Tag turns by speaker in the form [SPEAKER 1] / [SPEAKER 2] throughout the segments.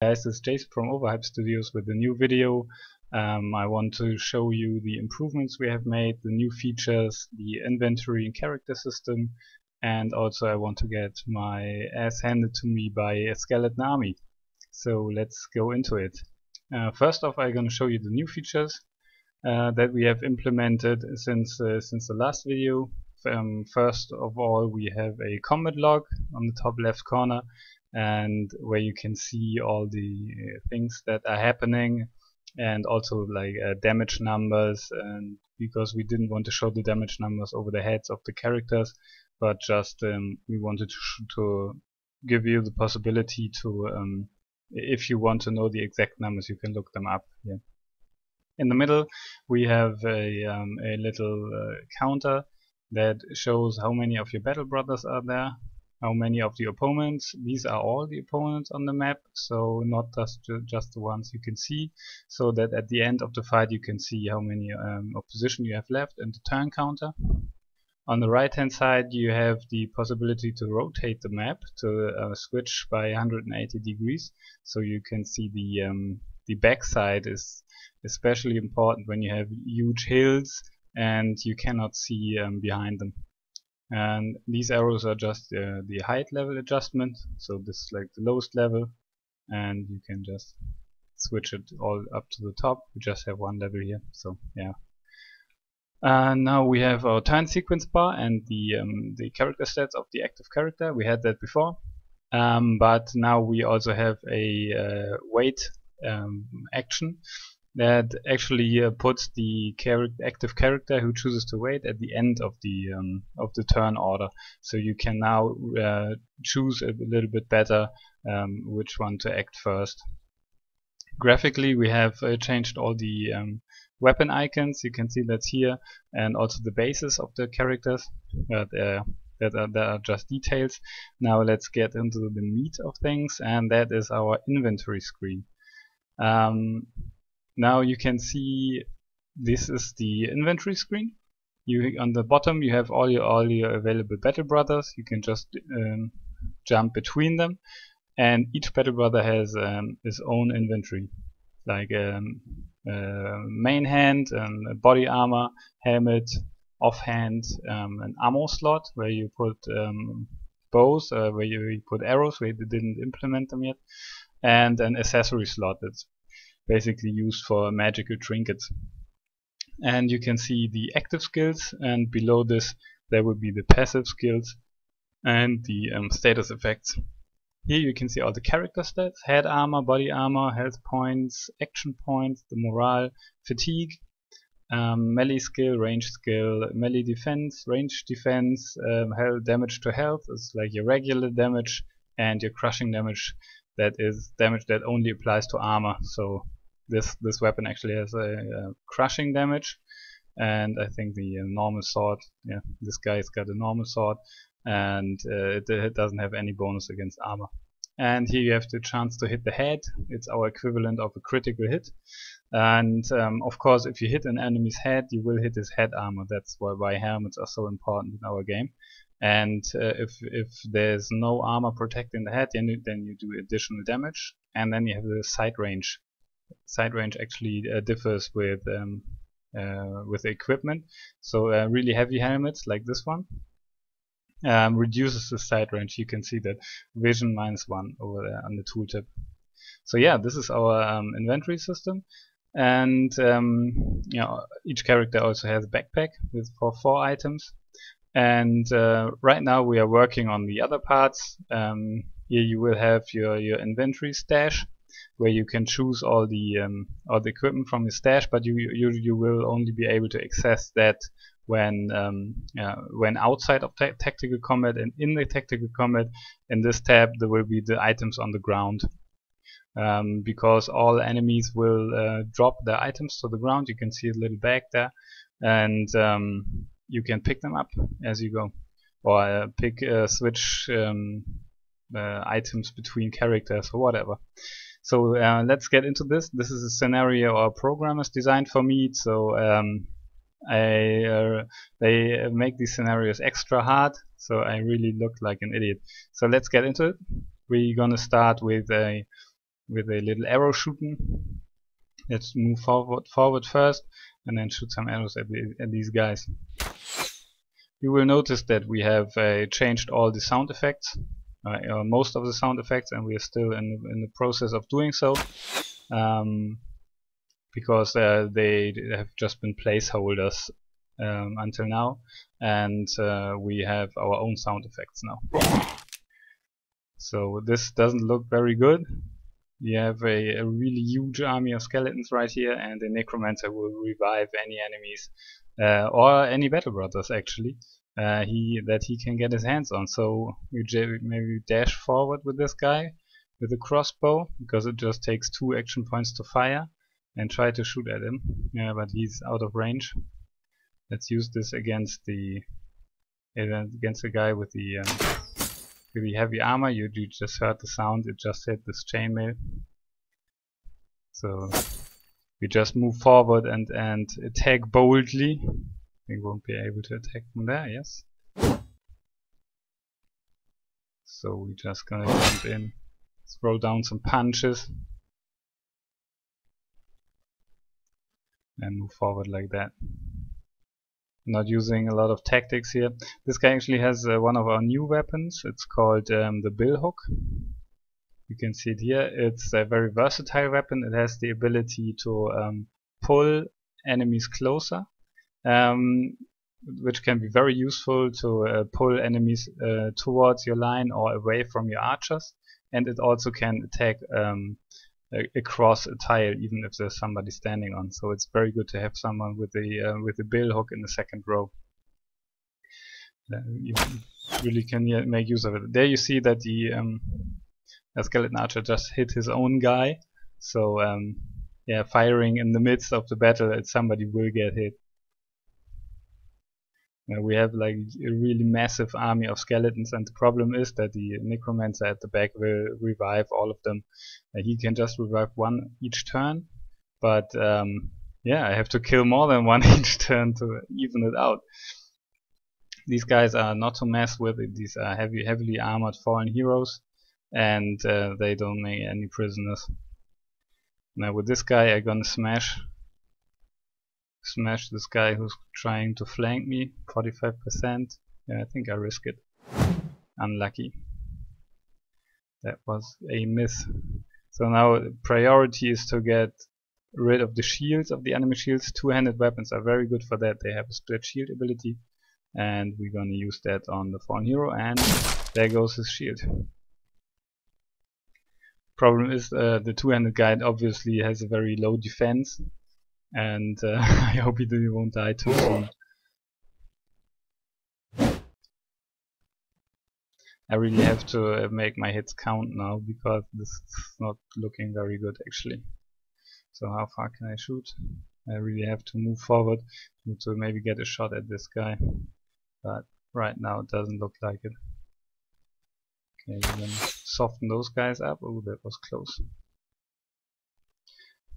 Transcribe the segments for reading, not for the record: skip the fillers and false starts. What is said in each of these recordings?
[SPEAKER 1] Guys, this is Jason from Overhype Studios with a new video. I want to show you the improvements we have made, the new features, the inventory and character system, and also I want to get my ass handed to me by a skeleton army. So let's go into it. First off, I'm going to show you the new features that we have implemented since the last video. First of all, we have a combat log on the top left corner, and where you can see all the things that are happening, and also like damage numbers, and because we didn't want to show the damage numbers over the heads of the characters, but just we wanted to give you the possibility to if you want to know the exact numbers, you can look them up here. In the middle we have a little counter that shows how many of your battle brothers are there, how many of the opponents. These are all the opponents on the map, so not just the ones you can see, so that at the end of the fight you can see how many opposition you have left, and the turn counter. On the right hand side you have the possibility to rotate the map, to switch by 180 degrees, so you can see the back side is especially important when you have huge hills and you cannot see behind them. And these arrows are just the height level adjustment, so this is like the lowest level, and you can just switch it all up to the top. We just have one level here, so yeah. Now we have our turn sequence bar and the character stats of the active character. We had that before, but now we also have a wait action that actually puts the active character who chooses to wait at the end of the turn order. So you can now choose a little bit better which one to act first. Graphically, we have changed all the weapon icons. You can see that here, and also the bases of the characters. That are just details. Now let's get into the meat of things, and that is our inventory screen. Now you can see this is the inventory screen. On the bottom you have all your available battle brothers. You can just jump between them, and each battle brother has his own inventory, like main hand, body armor, helmet, offhand, an ammo slot where you put bows, where you put arrows, where you didn't implement them yet, and an accessory slot that's basically used for magical trinkets. And you can see the active skills, and below this there will be the passive skills and the status effects. Here you can see all the character stats: head armor, body armor, health points, action points, the morale, fatigue, melee skill, range skill, melee defense, range defense, damage to health is like your regular damage, and your crushing damage, that is damage that only applies to armor. So this weapon actually has a crushing damage, and I think the normal sword, yeah, this guy's got a normal sword, and it doesn't have any bonus against armor. And here you have the chance to hit the head. It's our equivalent of a critical hit, and of course if you hit an enemy's head, you will hit his head armor. That's why helmets are so important in our game. And if there's no armor protecting the head, then you do additional damage. And then you have the sight range. Sight range actually differs with equipment. So really heavy helmets like this one reduces the sight range. You can see that vision -1 over there on the tooltip. So yeah, this is our inventory system, and you know, each character also has a backpack with 4 items. And right now we are working on the other parts. Here you will have your inventory stash, where you can choose all the equipment from your stash, but you will only be able to access that when outside of tactical combat. And in the tactical combat, in this tab, there will be the items on the ground, because all enemies will drop their items to the ground. You can see a little bag there, and you can pick them up as you go, or switch items between characters or whatever. So let's get into this. This is a scenario our programmers designed for me, so they make these scenarios extra hard, so I really look like an idiot. So let's get into it. We're gonna start with a with a little arrow shooting. Let's move forward first, and then shoot some arrows at these guys. You will notice that we have changed all the sound effects, most of the sound effects, and we are still in the process of doing so, because they have just been placeholders until now, and we have our own sound effects now. So this doesn't look very good. We have a really huge army of skeletons right here, and the necromancer will revive any enemies or any battle brothers actually that he can get his hands on. So we maybe dash forward with this guy with a crossbow, because it just takes 2 action points to fire, and try to shoot at him. Yeah, but he's out of range. Let's use this against the guy with the heavy armor. You just heard the sound, it just hit this chainmail. So we just move forward and attack boldly. We won't be able to attack from there, yes. So we're just gonna jump in, throw down some punches, and move forward like that. Not using a lot of tactics here. This guy actually has one of our new weapons. It's called the billhook. You can see it here. It's a very versatile weapon. It has the ability to pull enemies closer, which can be very useful to pull enemies towards your line or away from your archers. And it also can attack across a tile, even if there's somebody standing on. So it's very good to have someone with the billhook in the second row. You really can make use of it. There you see that the skeleton archer just hit his own guy. So yeah, firing in the midst of the battle, somebody will get hit. We have like a really massive army of skeletons, and the problem is that the necromancer at the back will revive all of them. He can just revive one each turn, but yeah, I have to kill more than one each turn to even it out. These guys are not to mess with. These are heavily armored fallen heroes, and they don't make any prisoners. Now with this guy I'm gonna smash this guy who's trying to flank me. 45%. Yeah, I think I risk it. Unlucky. That was a miss. So now priority is to get rid of the shields of the enemy shields. Two-handed weapons are very good for that. They have a split shield ability, and we're gonna use that on the fallen hero, and there goes his shield. Problem is the two-handed guy obviously has a very low defense, and I hope he won't die too soon. I really have to make my hits count now, because this is not looking very good actually. So how far can I shoot? I really have to move forward to maybe get a shot at this guy, but right now it doesn't look like it. Okay, we're gonna soften those guys up. Oh, that was close.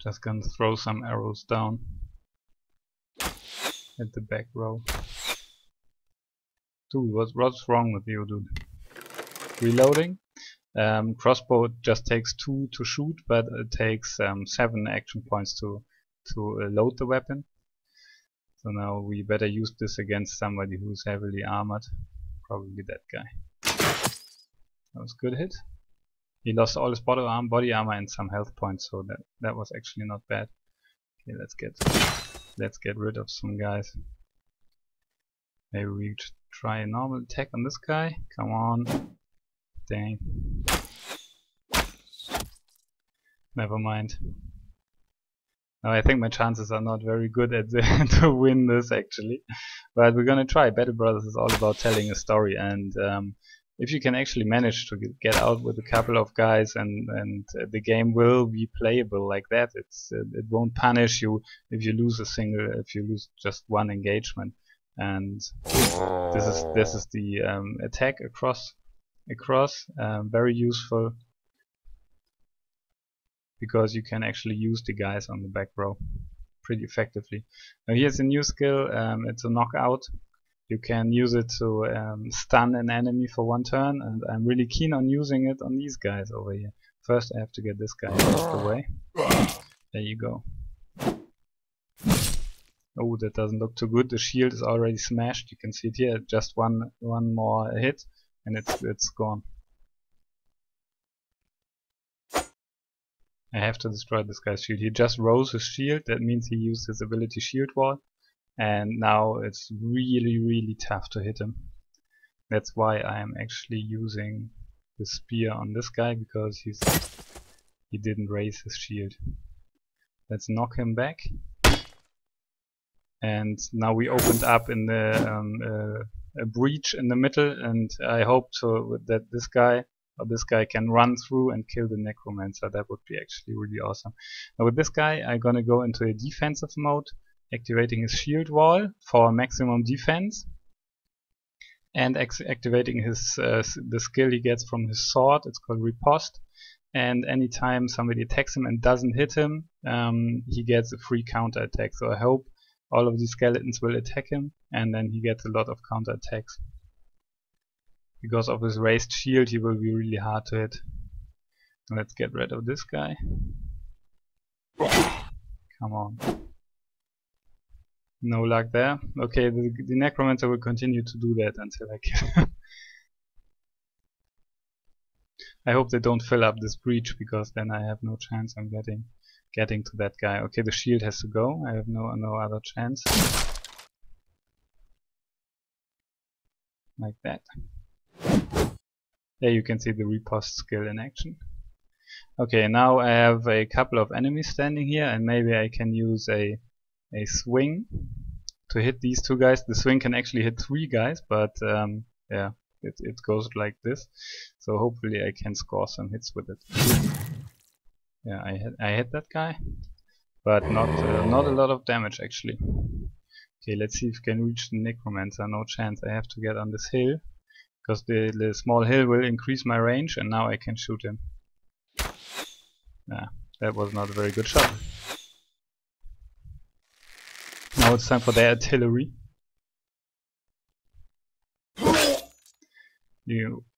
[SPEAKER 1] Just gonna throw some arrows down at the back row. Dude, what's wrong with you, dude? Reloading. Crossbow just takes 2 to shoot, but it takes 7 action points to load the weapon. So now we better use this against somebody who's heavily armored. Probably that guy. That was a good hit. He lost all his body armor and some health points, so that was actually not bad. Okay, let's get rid of some guys. Maybe we try a normal attack on this guy. Come on. Dang. Never mind. Now I think my chances are not very good at to win this actually, but we're gonna try. Battle Brothers is all about telling a story, and if you can actually manage to get out with a couple of guys, and the game will be playable like that. It won't punish you if you lose just one engagement. And this is the attack across, very useful, because you can actually use the guys on the back row pretty effectively. Now here's a new skill. It's a knockout. You can use it to stun an enemy for 1 turn, and I'm really keen on using it on these guys over here. First I have to get this guy out of the way. There you go. Oh, that doesn't look too good. The shield is already smashed. You can see it here. Just one more hit and it's gone. I have to destroy this guy's shield. He just rose his shield. That means he used his ability Shield Wall. And now it's really tough to hit him. That's why I am actually using the spear on this guy, because he didn't raise his shield. Let's knock him back. And now we opened up in the a breach in the middle, and I hope that this guy can run through and kill the necromancer. That would be actually really awesome. Now with this guy I'm gonna go into a defensive mode, activating his shield wall for maximum defense, and activating his the skill he gets from his sword. It's called Riposte, and anytime somebody attacks him and doesn't hit him, he gets a free counter attack. So I hope all of these skeletons will attack him, and then he gets a lot of counter attacks. Because of his raised shield, he will be really hard to hit. Let's get rid of this guy. Come on. No luck there. Okay, the necromancer will continue to do that until I kill him. I hope they don't fill up this breach, because then I have no chance on getting to that guy. Okay, the shield has to go. I have no other chance. Like that. There you can see the riposte skill in action. Okay, now I have a couple of enemies standing here, and maybe I can use a swing to hit these two guys. The swing can actually hit 3 guys, but yeah, it goes like this. So hopefully I can score some hits with it. Yeah, I hit that guy, but not a lot of damage actually. Okay, let's see if we can reach the necromancer. No chance. I have to get on this hill, because the small hill will increase my range, and now I can shoot him. Yeah, that was not a very good shot. Now it's time for their artillery.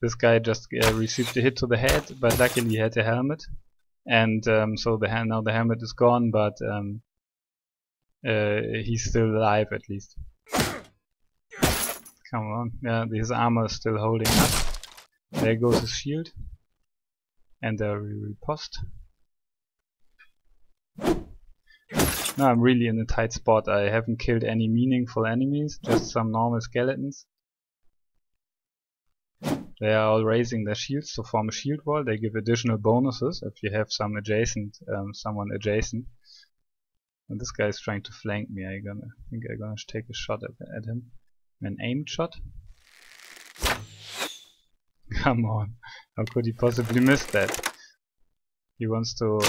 [SPEAKER 1] This guy just received a hit to the head, but luckily he had a helmet, and so now the helmet is gone, but he's still alive at least. Come on, yeah, his armor is still holding up. There goes his shield, and the riposte. Now I'm really in a tight spot. I haven't killed any meaningful enemies, just some normal skeletons. They are all raising their shields to form a shield wall. They give additional bonuses if you have someone adjacent. And this guy is trying to flank me. I think I'm gonna take a shot at him. An aimed shot. Come on, how could he possibly miss that? He wants to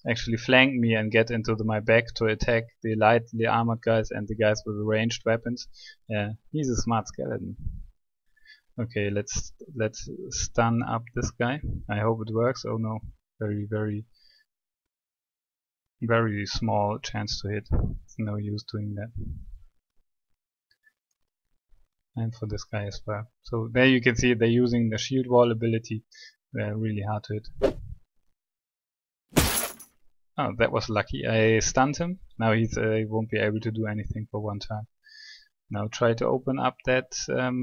[SPEAKER 1] actually flank me and get into my back to attack the lightly armored guys and the guys with ranged weapons. Yeah, he's a smart skeleton. Okay, let's stun up this guy. I hope it works. Oh no, very small chance to hit. It's no use doing that. And for this guy as well. So there you can see they're using the shield wall ability. They're really hard to hit. Oh, that was lucky. I stunned him. Now he won't be able to do anything for one turn. Now try to open up that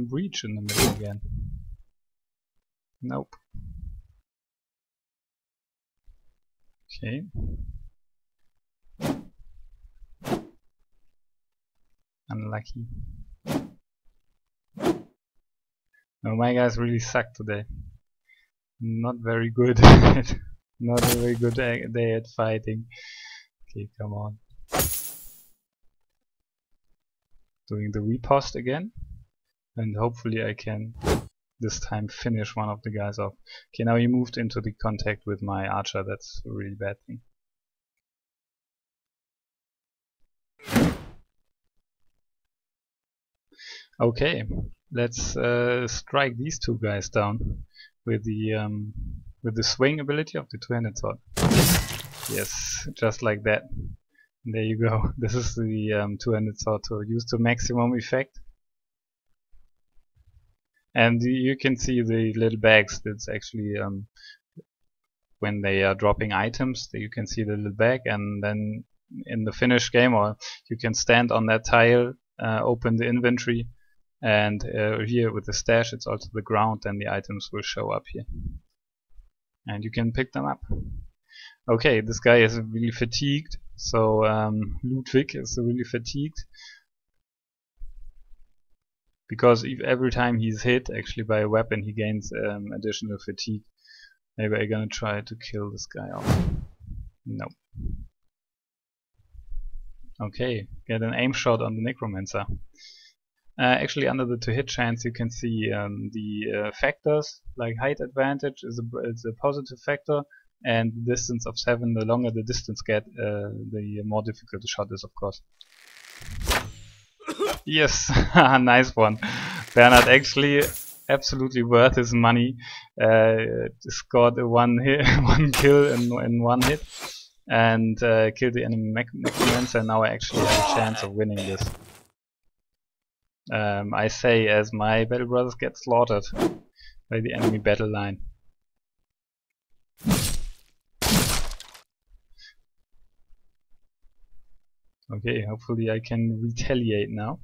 [SPEAKER 1] breach in the middle again. Nope. Okay. Unlucky. No, my guys really suck today. Not very good. Not a very good day at fighting. Okay, come on. Doing the riposte again, and hopefully I can this time finish one of the guys off. Okay, now he moved into the contact with my archer. That's a really bad thing. Okay, let's strike these two guys down with the swing ability of the two-handed sword. Yes, just like that. There you go. This is the two-handed sword to use to maximum effect. And you can see the little bags. That's actually when they are dropping items. You can see the little bag, and then in the finish game, or you can stand on that tile, open the inventory, and here with the stash it's also the ground, and the items will show up here and you can pick them up. Okay, this guy is really fatigued, so Ludwig is really fatigued because if every time he's hit actually by a weapon he gains additional fatigue. Maybe I'm gonna try to kill this guy off. No. Okay, get an aim shot on the Necromancer. Actually, under the to hit chance you can see the factors, like height advantage is a positive factor, and the distance of 7, the longer the distance get, the more difficult the shot is, of course. Yes, nice one. Bernhard actually absolutely worth his money. Scored a one kill in one hit, and killed the enemy Necromancer, and now I actually have a chance of winning this. I say as my battle brothers get slaughtered by the enemy battle line. Okay, hopefully I can retaliate now.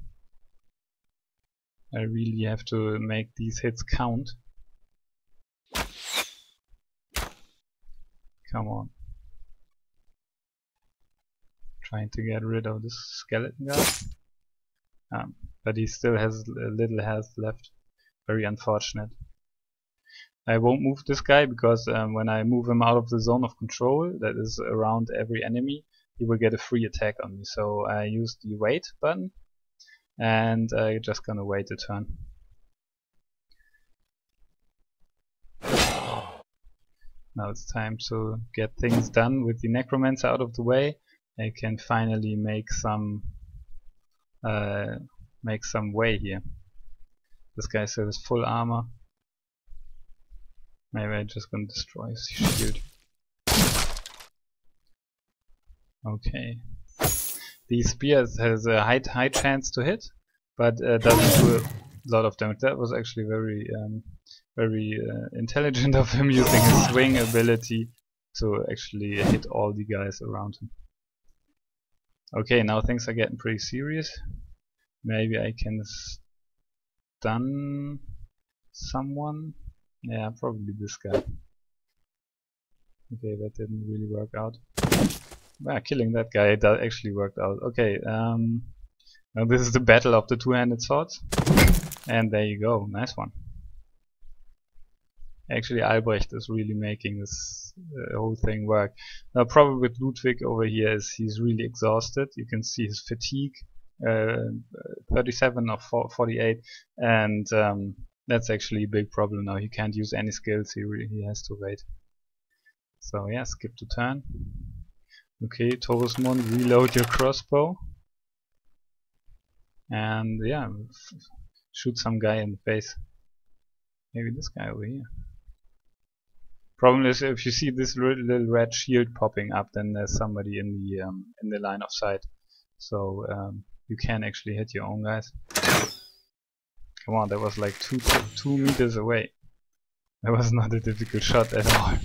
[SPEAKER 1] I really have to make these hits count. Come on. Trying to get rid of this skeleton guy. But he still has a little health left. Very unfortunate. I won't move this guy because when I move him out of the zone of control, that is around every enemy, he will get a free attack on me. So I use the wait button, and I'm just gonna wait a turn. Now it's time to get things done with the Necromancer out of the way. I can finally make some way here. This guy still has full armor. Maybe I'm just gonna destroy his shield. Okay. The spear has a high chance to hit, but doesn't do a lot of damage. That was actually very intelligent of him, using his swing ability to actually hit all the guys around him. Okay, now things are getting pretty serious. Maybe I can stun someone. Yeah, probably this guy. Okay, that didn't really work out. Well, killing that guy actually worked out. Okay, now this is the battle of the two-handed swords. And there you go, nice one. Actually, Albrecht is really making this whole thing work. Now, problem with Ludwig over here is he's really exhausted. You can see his fatigue, 37 or 48, and that's actually a big problem now. He can't use any skills. He has to wait. So yeah, skip to turn. Okay, Torusmund, reload your crossbow. And yeah, shoot some guy in the face. Maybe this guy over here. Problem is, if you see this little red shield popping up, then there's somebody in the line of sight. So you can actually hit your own guys. Come on, that was like 2 meters away. That was not a difficult shot at all.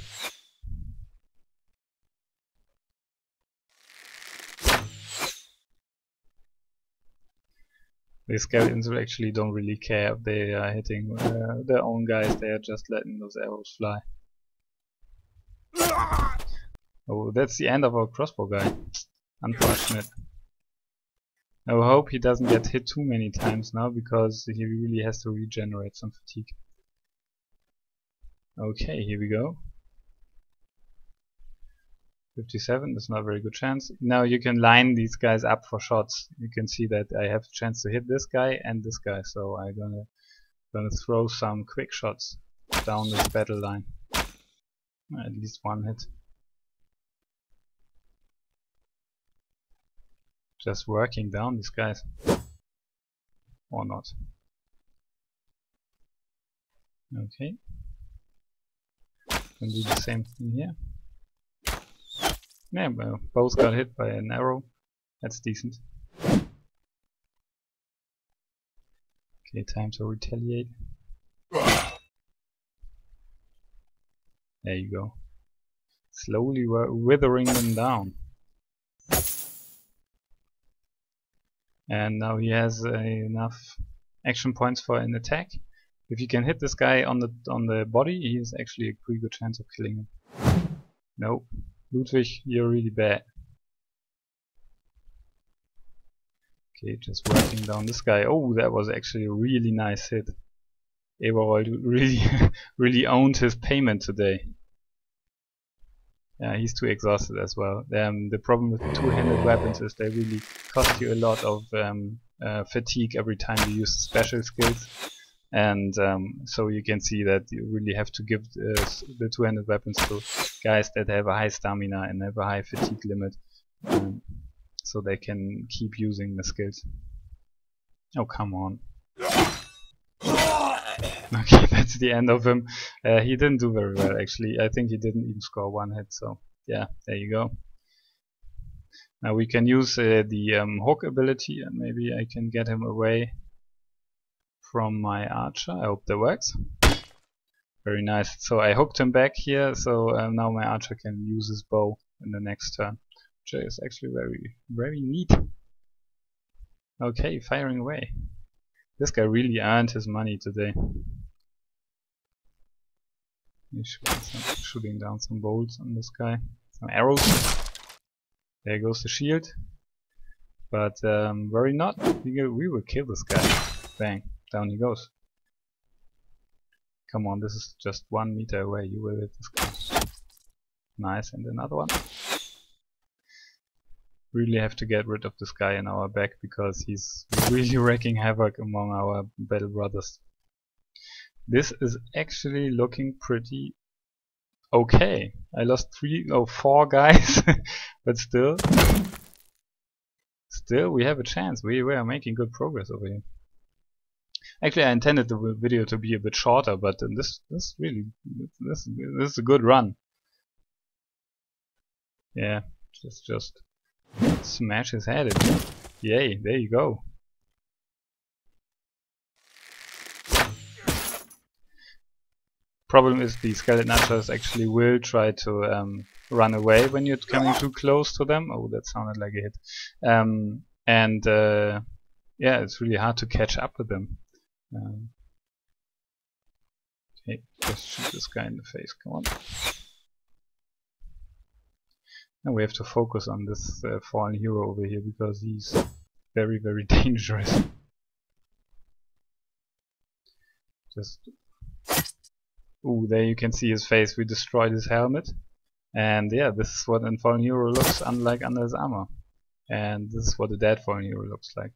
[SPEAKER 1] The skeletons actually don't really care if they are hitting their own guys. They are just letting those arrows fly. Oh, that's the end of our crossbow guy. Unfortunate. I hope he doesn't get hit too many times now, because he really has to regenerate some fatigue. Okay, here we go. 57, that's not a very good chance. Now you can line these guys up for shots. You can see that I have a chance to hit this guy and this guy, so I'm gonna throw some quick shots down this battle line. At least one hit. Just working down these guys. Or not. Okay. Can do the same thing here. Yeah, well, both got hit by an arrow. That's decent. Okay, time to retaliate. There you go. Slowly withering them down. And now he has enough action points for an attack. If you can hit this guy on the body, he has actually a pretty good chance of killing him. No, Ludwig, you're really bad. Okay, just working down this guy. Oh, that was actually a really nice hit. Eberhold really, really owned his payment today. Yeah, he's too exhausted as well. The problem with two-handed weapons is they really cost you a lot of fatigue every time you use special skills. And so you can see that you really have to give the two-handed weapons to guys that have a high stamina and have a high fatigue limit, so they can keep using the skills. Oh, come on. Okay, that's the end of him. He didn't do very well, actually. I think he didn't even score one hit, so yeah, there you go. Now we can use the hook ability, and maybe I can get him away from my archer. I hope that works. Very nice. So I hooked him back here, so now my archer can use his bow in the next turn, which is actually very, very neat. Okay, firing away. This guy really earned his money today. He's shooting down some bolts on this guy. Some arrows. There goes the shield. But worry not. We will kill this guy. Bang. Down he goes. Come on, this is just 1 meter away. You will hit this guy. Nice, and another one. Really have to get rid of this guy in our back because he's really wreaking havoc among our battle brothers. This is actually looking pretty okay. I lost 4 guys, but still we have a chance. We are making good progress over here. Actually, I intended the video to be a bit shorter, but this is a good run. Yeah, just smash his head in. Yay, there you go. Problem is the skeleton archers actually will try to run away when you're coming too close to them. Oh, that sounded like a hit. Yeah, it's really hard to catch up with them. Okay, just shoot this guy in the face. Come on. Now we have to focus on this fallen hero over here because he's very, very dangerous. Just... Ooh, there you can see his face. We destroyed his helmet. And yeah, this is what a fallen hero looks unlike under his armor. And this is what a dead fallen hero looks like.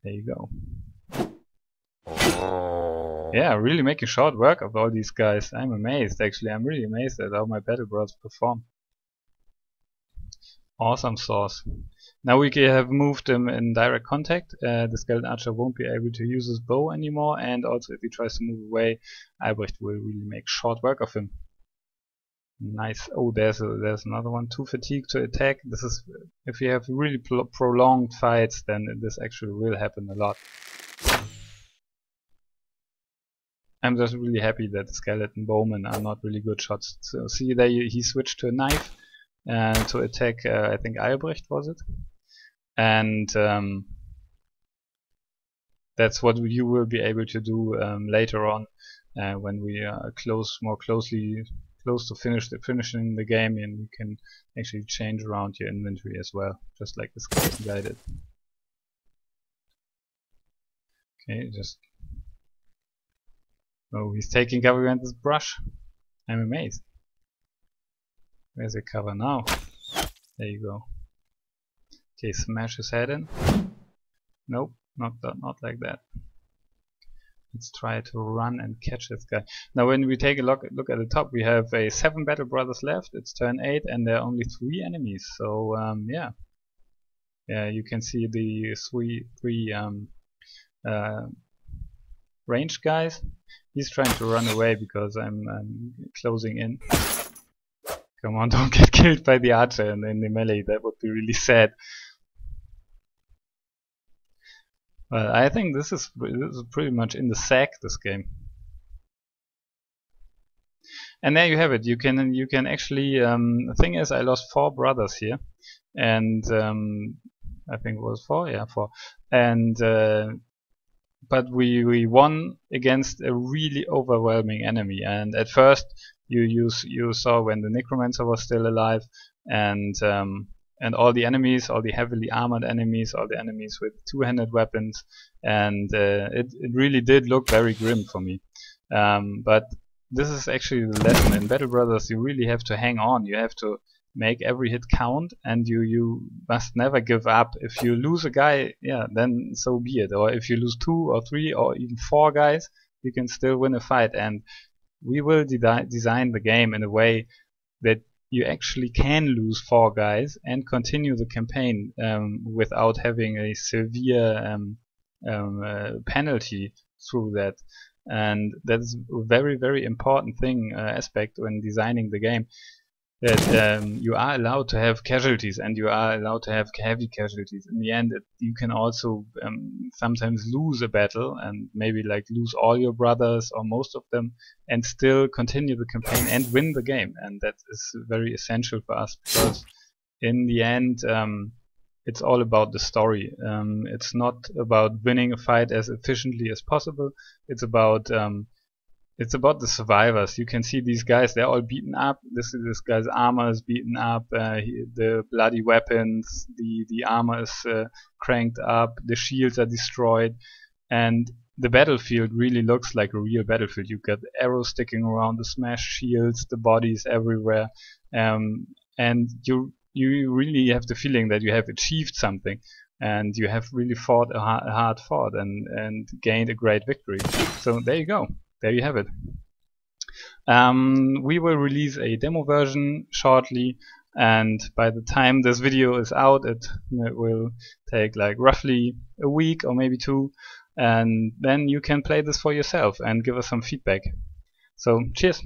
[SPEAKER 1] There you go. Yeah, really making short work of all these guys. I'm amazed, actually. I'm really amazed at how my battle brothers perform. Awesome sauce. Now we have moved him in direct contact. The skeleton archer won't be able to use his bow anymore, and also if he tries to move away, Albrecht will really make short work of him. Nice. Oh, there's another one. Too fatigued to attack. This is if you have really prolonged fights, then this actually will happen a lot. I'm just really happy that the skeleton bowmen are not really good shots. So see there, he switched to a knife to attack. I think Albrecht was it, and that's what you will be able to do later on when we are more closely to finishing the game, and you can actually change around your inventory as well, just like the skeleton guy did. Okay, just oh, he's taking cover with his brush. I'm amazed. Where's the cover now? There you go. Okay, smash his head in. Nope, not like that. Let's try to run and catch this guy. Now when we take a look at the top, we have 7 battle brothers left. It's turn 8 and there are only 3 enemies. So yeah, you can see the three ranged guys. He's trying to run away because I'm closing in. Come on, don't get killed by the archer in the melee. That would be really sad. Well, I think this is pretty much in the sack, this game. And there you have it. You can actually the thing is, I lost 4 brothers here, and I think it was 4, yeah, 4, and but we won against a really overwhelming enemy. And at first you saw when the necromancer was still alive, and all the enemies, all the heavily armored enemies, all the enemies with two-handed weapons, and it really did look very grim for me. But this is actually the lesson in Battle Brothers. You really have to hang on. You have to make every hit count, and you must never give up. If you lose a guy, yeah, then so be it. Or if you lose 2 or 3 or even 4 guys, you can still win a fight. And we will design the game in a way that you actually can lose 4 guys and continue the campaign without having a severe penalty through that. And that's a very, very important thing, aspect when designing the game, that you are allowed to have casualties, and you are allowed to have heavy casualties. In the end, you can also sometimes lose a battle, and maybe like lose all your brothers or most of them, and still continue the campaign and win the game. And that is very essential for us, because in the end it's all about the story. It's not about winning a fight as efficiently as possible. It's about the survivors. You can see these guys, they're all beaten up. This guy's armor is beaten up, the bloody weapons, the armor is cranked up, the shields are destroyed, and the battlefield really looks like a real battlefield. You've got arrows sticking around, the smashed shields, the bodies everywhere, and you really have the feeling that you have achieved something, and you have really fought a hard fight and gained a great victory. So there you go. There you have it. We will release a demo version shortly, and by the time this video is out, it will take like roughly a week or maybe 2, and then you can play this for yourself and give us some feedback. So cheers!